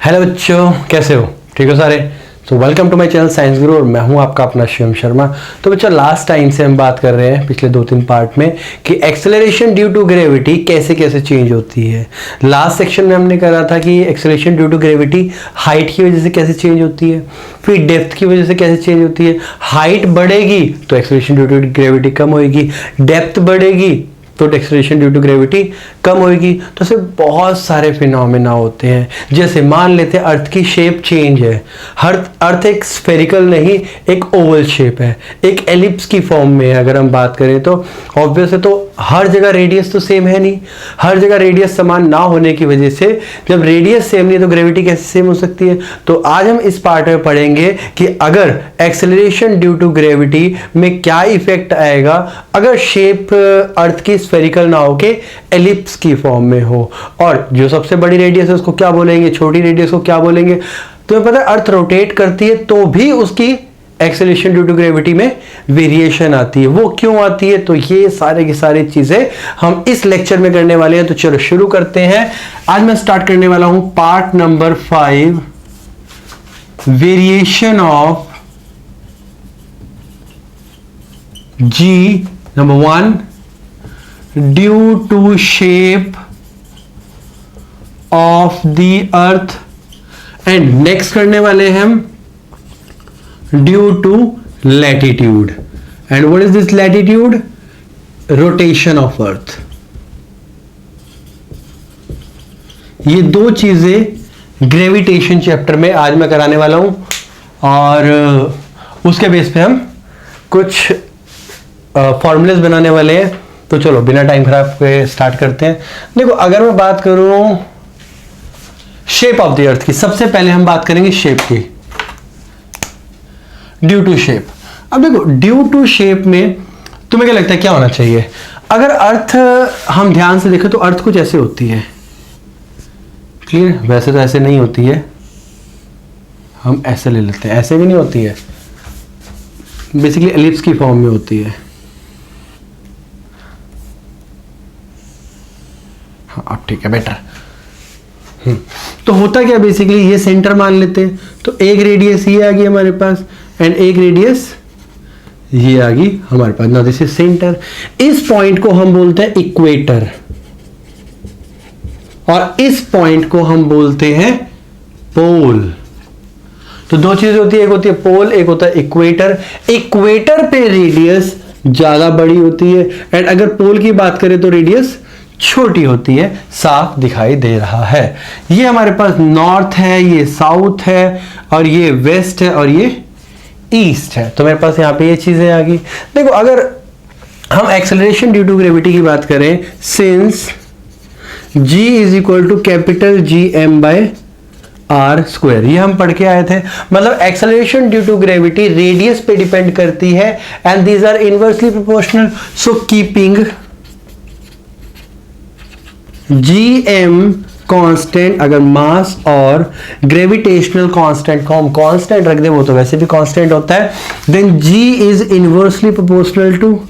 Hello बच्चों, कैसे हो? ठीक हो सारे? तो welcome to my channel Science Guru और मैं हूं आपका अपना शिवम शर्मा। तो बच्चों, लास्ट टाइम से हम बात कर रहे हैं पिछले 2-3 पार्ट में कि एक्सेलरेशन ड्यू टू ग्रेविटी कैसे कैसे चेंज होती है। लास्ट सेक्शन में हमने कहा था कि acceleration due to gravity height की वजह से कैसे चेंज होती है, फिर डेप्थ की वजह से कैसे चेंज होती है। हाइट बढ़ेगी तो एक्सेलरेशन ड्यू टू ग्रेविटी कम होगी, डेप्थ बढ़ेगी तो एक्सेलरेशन ड्यू टू ग्रेविटी कम होगी। तो सिर्फ बहुत सारे फिनोमेना होते हैं। जैसे मान लेते हैं अर्थ की शेप चेंज है। अर्थ एक स्फेरिकल नहीं, एक ओवल शेप है, एक एलिप्स की फॉर्म में है। अगर हम बात करें तो ऑब्वियस है, तो हर जगह रेडियस तो सेम है नहीं, हर जगह रेडियस समान ना होने की वजह से जब रेडियस सेम नहीं तो ग्रेविटी कैसे सेम हो सकती है। तो आज हम इस पार्ट में पढ़ेंगे कि अगर एक्सेलरेशन ड्यू टू ग्रेविटी में क्या इफेक्ट आएगा अगर शेप अर्थ की स्फेरिकल ना हो के एलिप्स की फॉर्म में हो। और जो सबसे बड़ी रेडियस है उसको क्या बोलेंगे, छोटी रेडियस को क्या बोलेंगे। तुम्हें पता है अर्थ रोटेट करती है तो भी उसकी एक्सेलरेशन ड्यू टू ग्रेविटी में वेरिएशन आती है। वो क्यों आती है? तो ये सारे की सारी चीजें हम इस लेक्चर में करने वाले हैं। तो चलो शुरू करते हैं। आज मैं स्टार्ट करने वाला हूं part number 5, variation of G number 1 due to shape of the earth, and next करने वाले हैं हम due to latitude. And what is this latitude? Rotation of earth. ये दो चीजें ग्रेविटेशन चैप्टर में आज मैं कराने वाला हूं और उसके बेस पे हम कुछ फॉर्मूलेस बनाने वाले हैं। तो चलो बिना टाइम खराब के स्टार्ट करते हैं। देखो, अगर मैं बात करूं शेप ऑफ द अर्थ की, सबसे पहले हम बात करेंगे शेप की, ड्यू टू शेप। अब देखो, ड्यू टू शेप में तुम्हें क्या लगता है क्या होना चाहिए? अगर अर्थ हम ध्यान से देखें तो अर्थ कुछ ऐसे होती है, क्लियर? वैसे तो ऐसे नहीं होती है, हम ऐसे ले लेते हैं, ऐसे भी नहीं होती है, बेसिकली एलिप्स की फॉर्म में होती है। हाँ, अब ठीक है, बेटर। तो होता क्या, बेसिकली ये सेंटर मान लेते हैं, तो एक रेडियस ये आ गई हमारे पास एंड एक रेडियस ये आ गई हमारे पास। Now this is centre. इस पॉइंट को हम बोलते हैं इक्वेटर और इस पॉइंट को हम बोलते हैं पोल। तो दो चीजें होती है, एक होती है पोल, एक होता है इक्वेटर। इक्वेटर पे रेडियस ज्यादा बड़ी होती है एंड अगर पोल की बात करें तो रेडियस छोटी होती है। साफ दिखाई दे रहा है। ये हमारे पास नॉर्थ है, ये साउथ है और ये वेस्ट है और ये ईस्ट है। तो मेरे पास यहां पे ये चीजें आ गई। देखो, अगर हम एक्सेलरेशन ड्यू टू ग्रेविटी की बात करें, since g is equal to capital GM by R square, ये हम पढ़ के आए थे। मतलब acceleration due to gravity radius पे डिपेंड करती है and these are inversely proportional. So keeping GM constant, अगर मास और ग्रेविटेशनल कांस्टेंट को हम कांस्टेंट रख दे, वो तो वैसे भी कांस्टेंट होता है, then G is inversely proportional to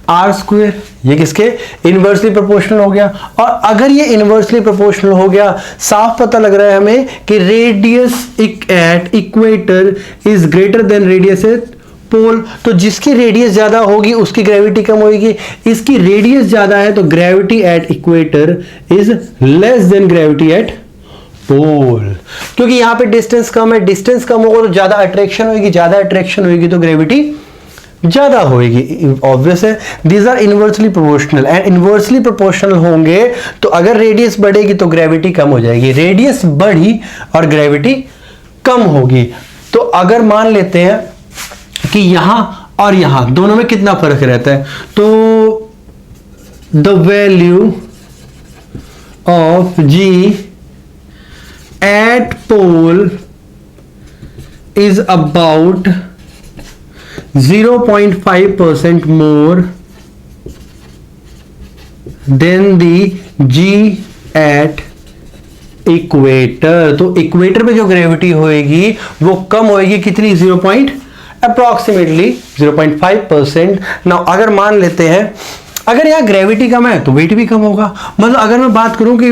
R square. ये किसके इनवर्सली प्रोपोर्शनल हो गया। और अगर ये इनवर्सली प्रोपोर्शनल हो गया, साफ पता लग रहा है हमें कि radius at equator is greater than radius at pole. तो जिसकी रेडियस ज्यादा होगी उसकी ग्रेविटी कम होगी। इसकी रेडियस ज्यादा है तो gravity at equator is less than gravity at pole, क्योंकि यहां पे डिस्टेंस कम है। डिस्टेंस कम होगा तो ज्यादा अट्रैक्शन होगी, ज्यादा अट्रैक्शन होगी तो ग्रेविटी ज्यादा होगी। ऑब्वियस है, these are inversely proportional and inversely proportional होंगे तो अगर रेडियस बढ़ेगी तो ग्रेविटी कम हो जाएगी। रेडियस बढ़ी और ग्रेविटी कम होगी। तो अगर मान लेते हैं कि यहां और यहां दोनों में कितना फर्क रहता है, तो the value of G at pole is about 0.5% more than the G at equator. तो इक्वेटर पे जो ग्रेविटी होएगी वो कम होएगी, कितनी? अप्रोक्सीमेटली 0.5%। नाउ अगर मान लेते हैं अगर यहां ग्रेविटी कम है तो वेट भी कम होगा। मतलब अगर मैं बात करूं कि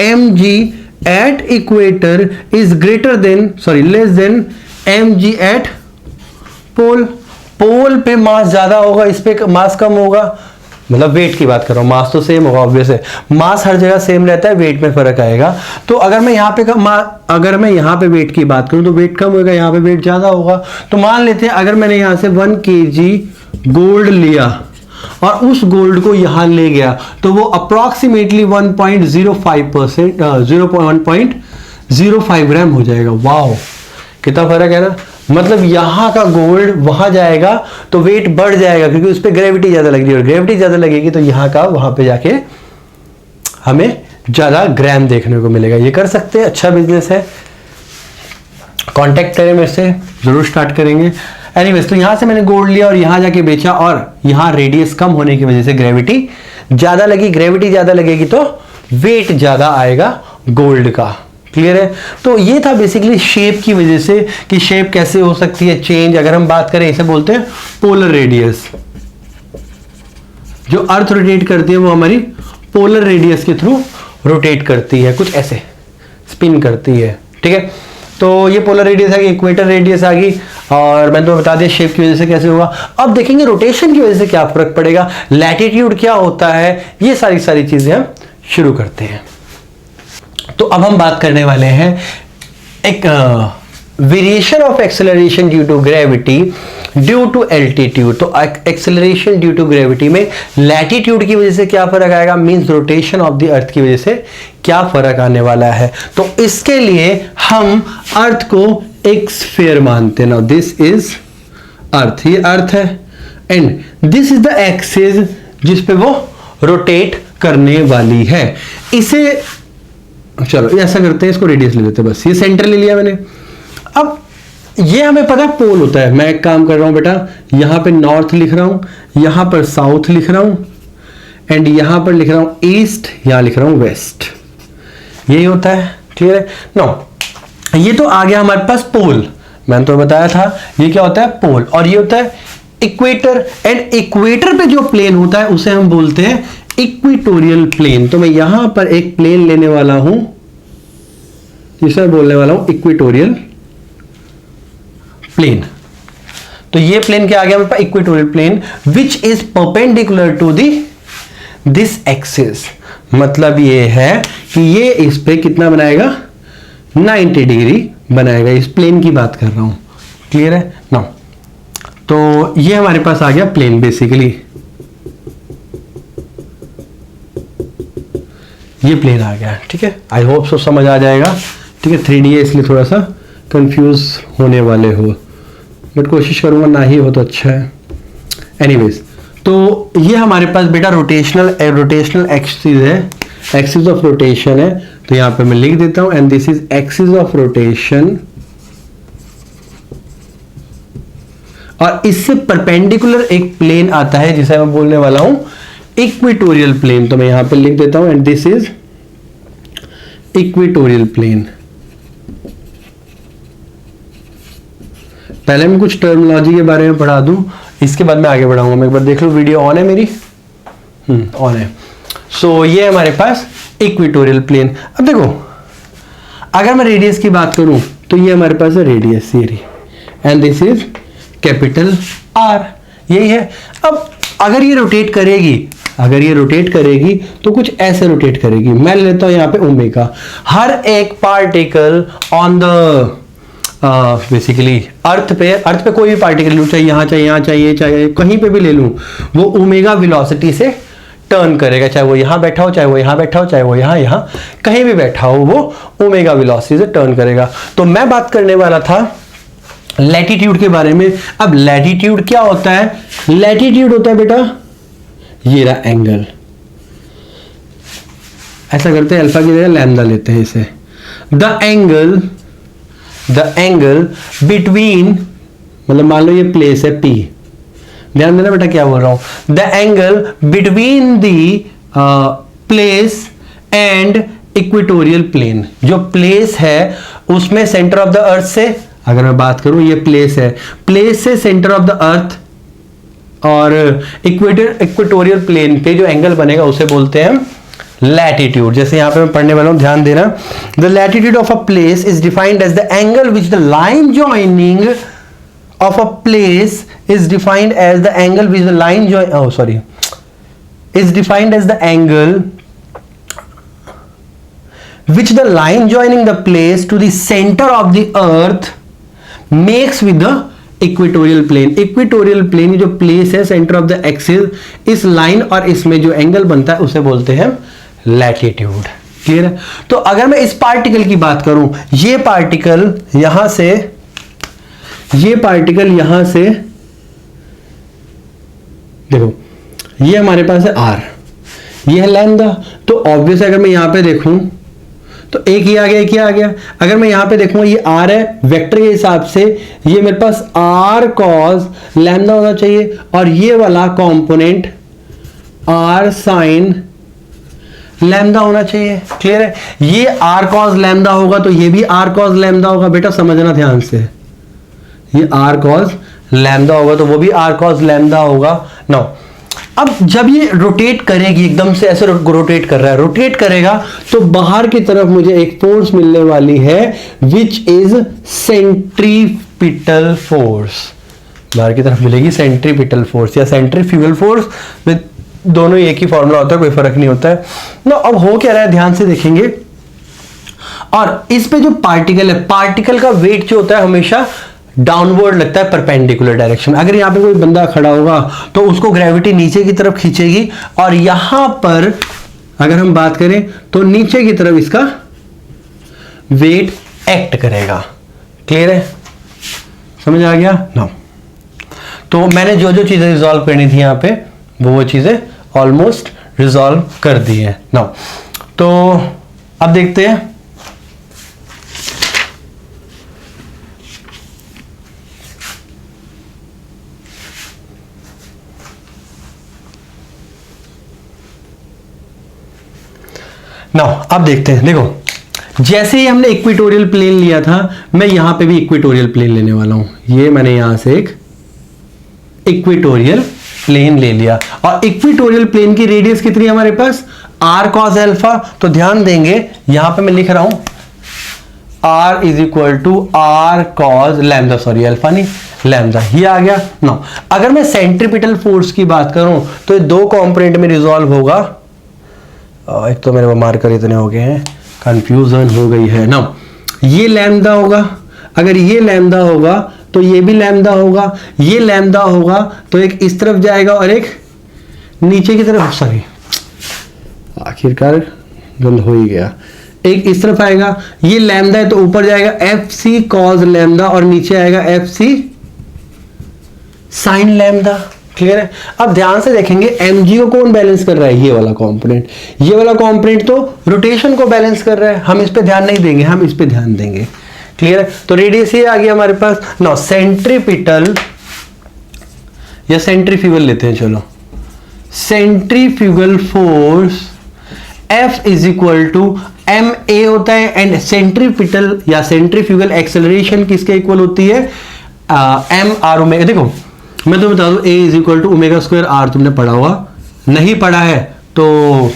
mg at equator is greater than less than mg at pole. Pole पे मास ज्यादा होगा, इस पे मास कम होगा, मतलब वेट की बात कर रहा हूं, मास तो सेम होगा ऑब्वियस है, मास हर जगह सेम रहता है, वेट में फर्क आएगा। तो अगर मैं यहाँ पे वेट की बात करूं तो वेट कम होगा, यहाँ पे वेट ज्यादा होगा। तो मान लेते हैं अगर मैंने यहां से 1 kg गोल्ड लिया और उस गोल्ड को यहां ले गया तो वो अप्रोक्सीमेटली 1.05% 1.05 ग्राम हो जाएगा। वाओ, कितना फर्क है ना, मतलब यहां का गोल्ड वहां जाएगा तो वेट बढ़ जाएगा क्योंकि उस पर ग्रेविटी ज्यादा लग रही है, और ग्रेविटी ज्यादा लगेगी तो यहां का वहां पे जाके हमें ज्यादा ग्राम देखने को मिलेगा। ये कर सकते हैं, अच्छा बिजनेस है, कांटेक्ट करें मेरे से, जरूर स्टार्ट करेंगे। एनीवेज, तो यहां से मैंने गोल्ड लिया और यहां जाके बेचा, और यहां रेडियस कम होने की वजह से ग्रेविटी ज्यादा लगी, ग्रेविटी ज्यादा लगेगी तो वेट ज्यादा आएगा गोल्ड का। क्लियर है? तो ये था बेसिकली शेप की वजह से कि शेप कैसे हो सकती है चेंज। अगर हम बात करें, इसे बोलते हैं पोलर रेडियस। जो अर्थ रोटेट करती है वो हमारी पोलर रेडियस के थ्रू रोटेट करती है, कुछ ऐसे स्पिन करती है। ठीक है, तो ये पोलर रेडियस आ गई, इक्वेटर रेडियस आ गई, और मैंने तो बता दिया शेप की वजह से कैसे होगा। अब देखेंगे रोटेशन की वजह से क्या फर्क पड़ेगा, लैटिट्यूड क्या होता है, ये सारी चीजें हम शुरू करते हैं। तो अब हम बात करने वाले हैं एक variation of acceleration due to gravity due to altitude. तो एक्सेलरेशन ड्यू टू ग्रेविटी में लैटिट्यूड की वजह से क्या फर्क आएगा, means rotation of the earth की वजह से क्या फर्क आने वाला है। तो इसके लिए हम अर्थ को एक स्फीयर मानते हैं। नाउ दिस इज अर्थ, ये अर्थ है, and this is the axis जिस पे वो रोटेट करने वाली है। इसे चलो ऐसा करते हैं, इसको रेडियस ले लेते हैं, बस ये सेंटर ले लिया मैंने। अब ये हमें पता है पोल होता है। मैं एक काम कर रहा हूं बेटा, यहां पे नॉर्थ लिख रहा हूं, यहां पर साउथ लिख रहा हूं, एंड यहां पर लिख रहा हूं ईस्ट, यहां लिख रहा हूं वेस्ट। यही होता है, क्लियर है? नो, ये तो आ गया हमारे पास पोल, मैंने तो बताया था ये क्या होता है पोल, और ये होता है इक्वेटर। एंड इक्वेटर पे जो प्लेन होता है उसे हम बोलते हैं इक्वेटोरियल प्लेन। तो मैं यहां पर एक प्लेन लेने वाला हूं जिसे बोलने वाला हूं इक्वेटोरियल प्लेन। तो ये प्लेन क्या आ गया मेरे पास, equatorial plane which is perpendicular to this axis. मतलब ये है कि ये इस पे कितना बनाएगा, 90 डिग्री बनाएगा। इस प्लेन की बात कर रहा हूं, क्लियर है ना? तो ये हमारे पास आ गया प्लेन बेसिकली, ये प्लेन आ गया। ठीक है, आई होप सो समझ आ जाएगा। ठीक है, 3D है इसलिए थोड़ा सा कंफ्यूज होने वाले हो, बट कोशिश करूंगा ना ही हो तो अच्छा है। एनीवेज, तो ये हमारे पास बेटा रोटेशनल एक्सिस है, एक्सिस ऑफ रोटेशन है। तो यहां पे मैं लिख देता हूं, and this is axis of rotation, और इससे परपेंडिकुलर एक प्लेन आता है जिसे मैं बोलने वाला हूं इक्वेटोरियल प्लेन। तो मैं यहां पे लिख देता हूं, and this is equatorial plane. पहले मैं कुछ टर्मिनोलॉजी के बारे में पढ़ा दूं, इसके बाद मैं आगे बढ़ाऊंगा। मैं एक बार देख लो, वीडियो ऑन है मेरी? ऑन है। सो ये हमारे पास इक्वेटोरियल प्लेन। अब देखो, अगर मैं रेडियस की बात करूं तो ये हमारे पास है रेडियस, ये, and this is capital R, यही है। अब अगर ये रोटेट करेगी तो कुछ ऐसे रोटेट करेगी। मैं लेता हूं यहां पे ओमेगा। हर एक particle on the basically earth पे कोई भी पार्टिकल लूं, चाहे यहां चाहे कहीं पे भी ले लूं, वो ओमेगा वेलोसिटी से टर्न करेगा। चाहे वो यहां बैठा हो, चाहे वो यहां बैठा हो, चाहे वो यहां कहीं भी बैठा हो, वो ओमेगा वेलोसिटी से टर्न करेगा। तो मैं बात करने वाला था लैटिट्यूड के बारे में। अब लैटिट्यूड क्या होता है? लैटिट्यूड होता है बेटा ये रहा एंगल। ऐसा करते हैं, अल्फा की जगह लैम्डा लेते हैं इसे। द एंगल बिटवीन, मतलब मान लो ये प्लेस है P, ध्यान देना बेटा क्या बोल रहा हूं। The angle between the place and equatorial plane. जो प्लेस है उसमें सेंटर ऑफ द अर्थ से, अगर मैं बात करूं ये प्लेस है, प्लेस से सेंटर ऑफ द अर्थ और इक्वेटोरियल प्लेन पे जो एंगल बनेगा उसे बोलते हैं हम लैटिट्यूड, जैसे यहां पे मैं पढ़ने वाला हूं, ध्यान देना। The latitude of a place is defined as the angle which the line joining of a place is defined as the angle which the line is defined as the angle which the line joining the place to the center of the earth makes with the equatorial plane. Equatorial plane जो place है centre of the axis, इस line और इसमें जो angle बनता है उसे बोलते हैं लैटिट्यूड। क्लियर है? तो अगर मैं इस पार्टिकल की बात करूं, ये पार्टिकल यहां से देखो, ये हमारे पास है आर, ये है लैम्डा। तो ऑब्वियस अगर मैं यहां पे देखूं तो एक ही आ गया, एक ही आ गया। अगर मैं यहां पे देखूंगा, ये आर है, वेक्टर के हिसाब से ये मेरे पास आर कॉस लैम्डा होना चाहिए, और ये वाला कंपोनेंट आर साइन लैम्डा होना चाहिए। क्लियर है? ये आर कॉस लैम्डा होगा तो ये भी आर कॉस लैम्डा होगा। बेटा समझना ध्यान से, ये आर कॉस लैम्डा होगा तो वो भी आर कॉस लैम्डा होगा। नाउ अब जब ये रोटेट करेगी, एकदम से ऐसे रोटेट कर रहा है, रोटेट करेगा तो बाहर की तरफ मुझे एक फोर्स मिलने वाली है विच इज सेंट्रीपिटल फोर्स। बाहर की तरफ मिलेगी सेंट्रीपिटल फोर्स या सेंट्रीफ्यूगल फोर्स, में दोनों एक ही फॉर्मूला होता है, कोई फर्क नहीं होता है ना। अब हो क्या रहा है ध्यान से देखेंगे, और इस पे जो पार्टिकल है, पार्टिकल का वेट जो होता है हमेशा डाउनवर्ड लगता है, परपेंडिकुलर डायरेक्शन। अगर यहां पे कोई बंदा खड़ा होगा तो उसको ग्रेविटी नीचे की तरफ खींचेगी, और यहां पर अगर हम बात करें तो नीचे की तरफ इसका वेट एक्ट करेगा। क्लियर है? समझ आ गया ना? तो मैंने जो जो चीजें रिजॉल्व करनी थी यहां पे वो चीजें ऑलमोस्ट रिजॉल्व कर दी है ना। तो अब देखते हैं नाउ, अब देखते हैं। देखो, जैसे ही हमने इक्वेटोरियल प्लेन लिया था, मैं यहां पे भी इक्वेटोरियल प्लेन लेने वाला हूं। ये मैंने यहां से एक इक्वेटोरियल प्लेन ले लिया, और इक्वेटोरियल प्लेन की रेडियस कितनी है हमारे पास? Are cos alpha. तो ध्यान देंगे, यहां पे मैं लिख रहा हूं R is equal to R cos lambda, sorry alpha नहीं, लैम्डा। ये आ गया ना। अगर मैं सेंट्रीपिटल फोर्स की बात करूं तो ये दो कंपोनेंट में रिजॉल्व होगा। एक तो मेरे मार्कर इतने हो गए हैं, कंफ्यूजन हो गई है ना। ये लैम्डा होगा, अगर ये लैम्डा होगा तो ये भी लैम्डा होगा, ये लैम्डा होगा तो एक इस तरफ जाएगा और एक नीचे की तरफ, सॉरी आखिरकार गंद हो ही गया, एक इस तरफ आएगा। ये लैम्डा है तो ऊपर जाएगा एफ सी कॉज लैम्डा और नीचे आएगा F C sine lambda. Clear है? अब ध्यान से देखेंगे, mg को कौन बैलेंस कर रहा है? ये वाला कंपोनेंट। ये वाला कंपोनेंट तो रोटेशन को बैलेंस कर रहा है, हम इस पे ध्यान नहीं देंगे, हम इस पे ध्यान देंगे। क्लियर है? तो रेडियस ये आ गया हमारे पास। नाउ सेंट्रीपिटल या सेंट्रीफ्यूगल लेते हैं, चलो। Centrifugal force F is equal to M A होता है, एंड सेंट्रीपिटल या सेंट्रीफ्यूगल एक्सेलरेशन किसके इक्वल होती है? M R omega. देखो मैं तुम्हें बता दूं, A is equal to omega square R, तुमने पढ़ा हुआ, नहीं पढ़ा है तो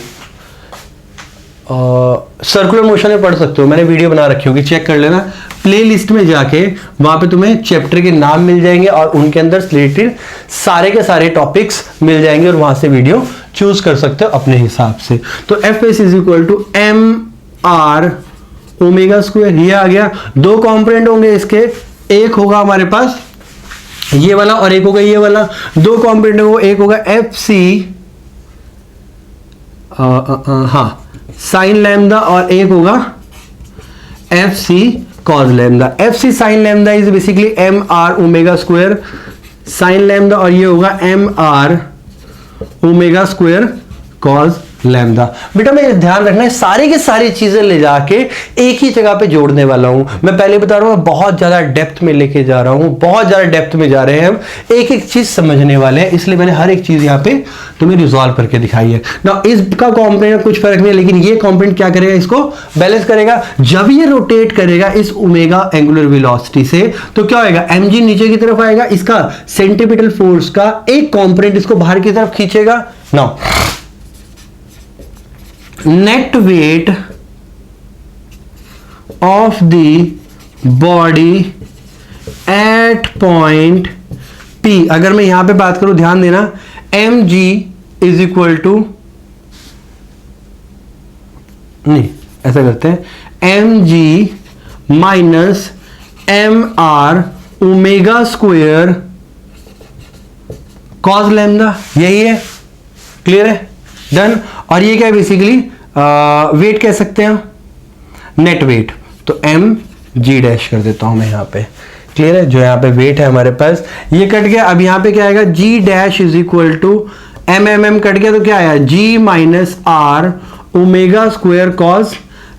सर्कुलर मोशन में पढ़ सकते हो, मैंने वीडियो बना रखी होगी, चेक कर लेना। प्ले लिस्ट में जाके वहां पे तुम्हें चैप्टर के नाम मिल जाएंगे और उनके अंदर रिलेटेड सारे के सारे टॉपिक्स मिल जाएंगे, और वहां से वीडियो चूज कर सकते हो अपने हिसाब से। तो F S is equal to M R omega square, ये आ गया। दो कॉम्पोनेंट होंगे इसके, एक होगा हमारे पास ये वाला और एक होगा ये वाला। दो कॉम्पोनेंट होगा, एक होगा एफ सी साइन लैम्डा और एक होगा F C cos lambda. F C sine lambda is basically M R omega square sine lambda, और ये होगा M R omega square cos lambda. बेटा मैं ध्यान रखना है, सारी की सारी चीजें ले जाके एक ही जगह पे जोड़ने वाला हूं। मैं पहले बता रहा हूं, बहुत ज्यादा डेप्थ में लेके जा रहा हूं, बहुत ज्यादा डेप्थ में जा रहे हैं हम, एक एक चीज समझने वाले हैं, इसलिए मैंने हर एक चीज यहाँ पे तुम्हें रिजॉल्व करके दिखाई है ना। इसका कॉम्पोनेंट कुछ फर्क नहीं है, लेकिन ये कॉम्पोनेंट क्या करेगा? इसको बैलेंस करेगा। जब ये रोटेट करेगा इस ओमेगा एंगुलर वेलोसिटी से, तो क्या होगा? mg नीचे की तरफ आएगा, इसका सेंट्रीपिटल फोर्स का एक कॉम्पोनेंट इसको बाहर की तरफ खींचेगा ना। Net weight of the body at point P। अगर मैं यहां पे बात करूं, ध्यान देना, mg इज इक्वल टू, नहीं ऐसा करते हैं, mg minus mr omega square cos lambda, यही है, क्लियर है, डन। और ये क्या है बेसिकली, वेट कह सकते हैं, नेट वेट, तो mg डैश कर देता हूं मैं यहां पे, क्लियर है, जो यहाँ पे वेट है हमारे पास ये कट गया। अब यहाँ पे क्या आएगा, g dash is equal to m cut गया तो क्या आया, g minus are omega square cos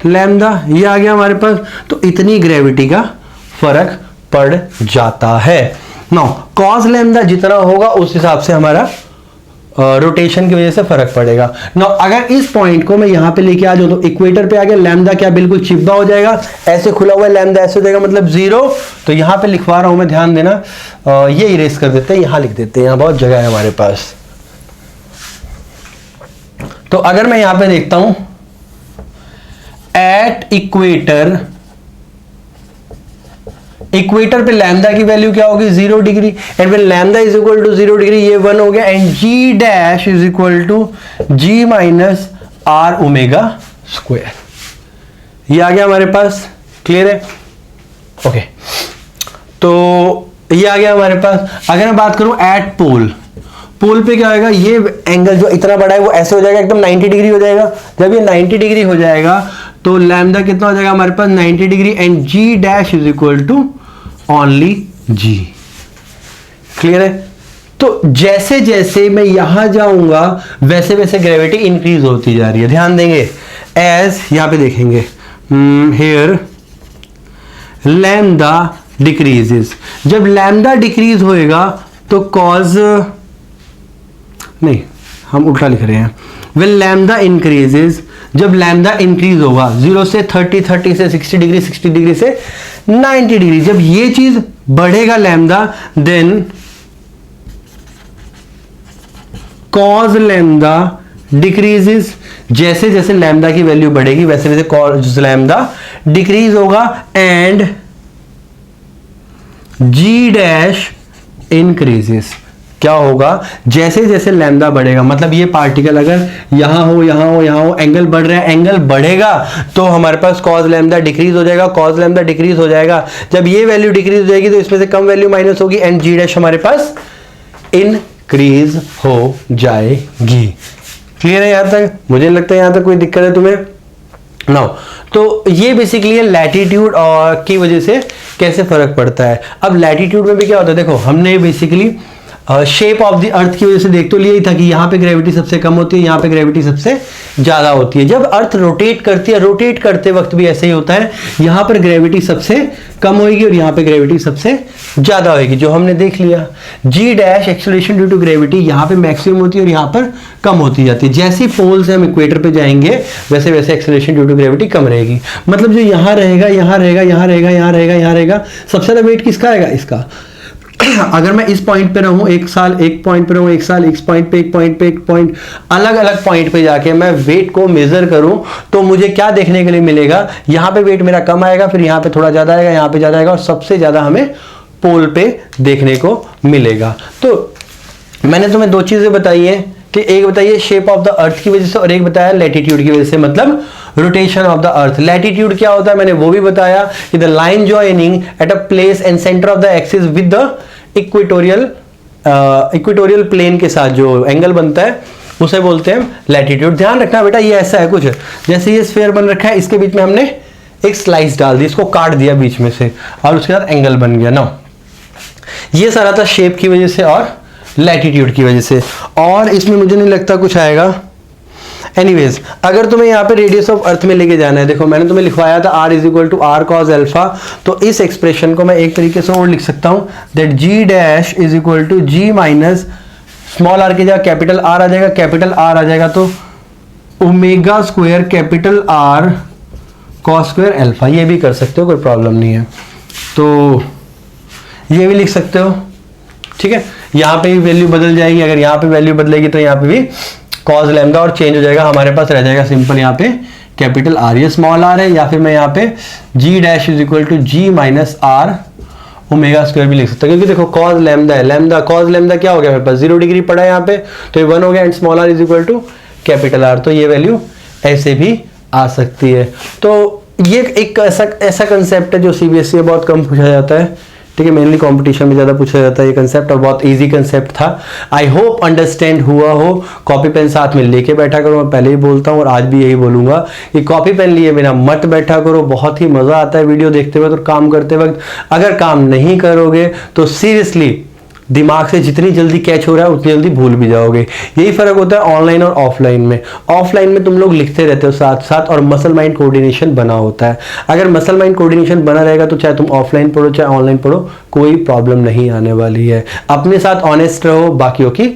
lambda, ये आ गया हमारे पास। तो इतनी ग्रेविटी का फर्क पड़ जाता है। नाउ कॉस लैम्डा जितना होगा उस हिसाब से हमारा रोटेशन की वजह से फर्क पड़ेगा। नाउ अगर इस पॉइंट को मैं यहां पे लेके आ जाऊं तो इक्वेटर पे आ गया, लैम्डा क्या बिल्कुल चिपका हो जाएगा, ऐसे खुला हुआ लैम्डा ऐसे हो जाएगा, मतलब 0। तो यहां पे लिखवा रहा हूं मैं, ध्यान देना, ये इरेज कर देते हैं, यहां लिख देते हैं, यहां बहुत जगह है हमारे पास। तो अगर मैं यहां पे देखता हूं, एट इक्वेटर, इक्वेटर पे लैम्डा की वैल्यू क्या होगी, 0 degree, and when lambda is equal to 0 degree, ये 1 हो गया, and G dash is equal to ji minus are omega square, ये आ गया हमारे पास, क्लियर है, ओके। तो ये आ गया हमारे पास। अगर मैं बात करूं एट पोल, पोल पे क्या होगा, ये एंगल जो इतना बड़ा है वो ऐसे हो जाएगा, एकदम 90 डिग्री हो जाएगा। जब ये 90 डिग्री हो जाएगा तो लैम्डा कितना हो जाएगा हमारे पास, 90 degree, and G dash is equal to only G, clear है। तो जैसे जैसे मैं यहां जाऊंगा वैसे वैसे ग्रेविटी इंक्रीज होती जा रही है, ध्यान देंगे, एज यहां पे देखेंगे, हेयर लैम्डा डिक्रीजेस, जब लैम्डा डिक्रीज होएगा तो कॉज, नहीं हम उल्टा लिख रहे हैं, वेन लैम्डा इंक्रीजेस, जब लैम्डा इंक्रीज होगा 0 से 30, 30 से 60 डिग्री, 60 डिग्री से 90 डिग्री, जब ये चीज बढ़ेगा lambda, then cos lambda decreases, जैसे जैसे लैम्डा की वैल्यू बढ़ेगी वैसे वैसे कॉज लैम्डा डिक्रीज होगा, एंड जी डैश इंक्रीजेस, क्या होगा, जैसे जैसे लैम्डा बढ़ेगा, मतलब ये पार्टिकल अगर यहां हो यहां हो यहां हो, एंगल बढ़ रहा है, एंगल बढ़ेगा तो हमारे पास कॉज लैम्डा डिक्रीज हो जाएगा, कॉज लैम्डा डिक्रीज हो जाएगा, जब ये वैल्यू डिक्रीज हो जाएगी तो इसमें से कम वैल्यू माइनस होगी, एंड जी डैश हमारे पास इंक्रीज हो जाएगी, क्लियर है यहां तक, मुझे लगता है यहां तक कोई दिक्कत है तुम्हें, नाउ। तो ये बेसिकली लैटिट्यूड और की वजह से कैसे फर्क पड़ता है। अब लैटिट्यूड में भी क्या होता है, देखो हमने basically shape of the earth की वजह से देख तो लिया ही था कि यहाँ पे ग्रेविटी सबसे कम होती है, यहाँ पे ग्रेविटी सबसे ज्यादा होती है। जब अर्थ रोटेट करती है, रोटेट करते वक्त भी ऐसे ही होता है, यहाँ पर ग्रेविटी सबसे कम होगी और यहाँ पे ग्रेविटी सबसे ज्यादा होगी, जो हमने देख लिया। G dash acceleration due to gravity यहाँ पे मैक्सिमम होती है और यहाँ पर कम होती जाती है। जैसे पोल से हम इक्वेटर पे जाएंगे वैसे वैसे एक्सेलरेशन ड्यू टू ग्रेविटी कम रहेगी, मतलब जो यहाँ रहेगा, यहाँ रहेगा, यहाँ रहेगा, यहाँ रहेगा, यहाँ रहेगा, सबसे ज्यादा वेट किसका आएगा, इसका। अगर मैं इस पॉइंट पे रहूं एक साल, एक पॉइंट पे रहूं एक साल, इस पॉइंट पे, एक पॉइंट पे, एक पॉइंट, अलग अलग पॉइंट पे जाके मैं वेट को मेजर करूं तो मुझे क्या देखने के लिए मिलेगा, यहां पे वेट मेरा कम आएगा, फिर यहां पे थोड़ा ज्यादा आएगा, यहां पे ज्यादा आएगा, और सबसे ज्यादा हमें पोल पे देखने को मिलेगा। तो मैंने तुम्हें दो चीजें बताई है कि एक बताइए शेप ऑफ द अर्थ की वजह से और एक बताया लैटिट्यूड की वजह से, मतलब rotation of the earth. Latitude क्या होता है मैंने वो भी बताया कि the line joining at a place and centre of the axis with the equatorial plane के साथ जो एंगल बनता है उसे बोलते हैं लैटिट्यूड। ध्यान रखना बेटा, ये ऐसा है कुछ, जैसे ये स्फीयर बन रखा है, इसके बीच में हमने एक स्लाइस डाल दी, इसको काट दिया बीच में से और उसके बाद एंगल बन गया ना। ये सारा था शेप की वजह से और लैटिट्यूड की वजह से, और इसमें मुझे नहीं लगता कुछ आएगा। एनीवेज, अगर तुम्हें यहाँ पे रेडियस ऑफ अर्थ में लेके जाना है, देखो मैंने तुम्हें लिखवाया था r is equal to R cos alpha, तो इस एक्सप्रेशन को मैं एक तरीके से और लिख सकता हूं that g dash is equal to g minus small r की जगह कैपिटल R आ जाएगा, कैपिटल R आ जाएगा तो omega square capital R cos square alpha. ये भी कर सकते हो, कोई प्रॉब्लम नहीं है, तो ये भी लिख सकते हो, ठीक है। यहाँ पे भी वैल्यू बदल जाएगी, अगर यहाँ पे वैल्यू बदलेगी तो यहाँ पे भी कॉज लैम्डा और चेंज हो जाएगा, हमारे पास रह जाएगा सिंपल यहाँ पे कैपिटल आर, ये स्मॉल आर है, या फिर मैं यहाँ पे g dash is equal to ji minus are omega square भी लिख सकता हूँ, क्योंकि देखो कॉज लैम्डा है, लैम्डा कॉज लैम्डा क्या हो गया मेरे पास 0 डिग्री पड़ा है यहाँ पे, तो ये 1 हो गया, and small R is equal to capital R, तो ये वैल्यू ऐसे भी आ सकती है। तो ये एक ऐसा कंसेप्ट है जो सीबीएसई में बहुत कम पूछा जाता है, ठीक है, मेनली कंपटीशन में ज़्यादा पूछा जाता है ये कंसेप्ट, और बहुत इजी कंसेप्ट था। आई होप अंडरस्टैंड हुआ हो। कॉपी पेन साथ में लेके बैठा करो, मैं पहले ही बोलता हूँ और आज भी यही बोलूँगा कि कॉपी पेन लिए बिना मत बैठा करो, बहुत ही मज़ा आता है वीडियो देखते वक्त और काम करते वक्त। अगर काम नहीं करोगे तो सीरियसली दिमाग से जितनी जल्दी कैच हो रहा है उतनी जल्दी भूल भी जाओगे। यही फर्क होता है ऑनलाइन और ऑफलाइन में। ऑफलाइन में तुम लोग लिखते रहते हो साथ साथ और मसल माइंड कोऑर्डिनेशन बना होता है। अगर मसल माइंड कोऑर्डिनेशन बना रहेगा तो चाहे तुम ऑफलाइन पढ़ो चाहे ऑनलाइन पढ़ो, कोई प्रॉब्लम नहीं आने वाली है। अपने साथ ऑनेस्ट रहो, बाकियों की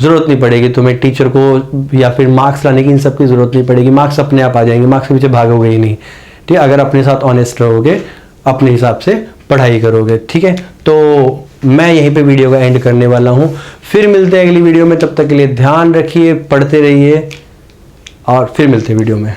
जरूरत नहीं पड़ेगी तुम्हें, टीचर को या फिर मार्क्स लाने की इन सब की जरूरत नहीं पड़ेगी, मार्क्स अपने आप आ जाएंगे, मार्क्स के पीछे भागोगे ही नहीं, ठीक है, अगर अपने साथ ऑनेस्ट रहोगे, अपने हिसाब से पढ़ाई करोगे, ठीक है। तो मैं यहीं पे वीडियो का एंड करने वाला हूं, फिर मिलते हैं अगली वीडियो में, तब तक के लिए ध्यान रखिए, पढ़ते रहिए और फिर मिलते हैं वीडियो में।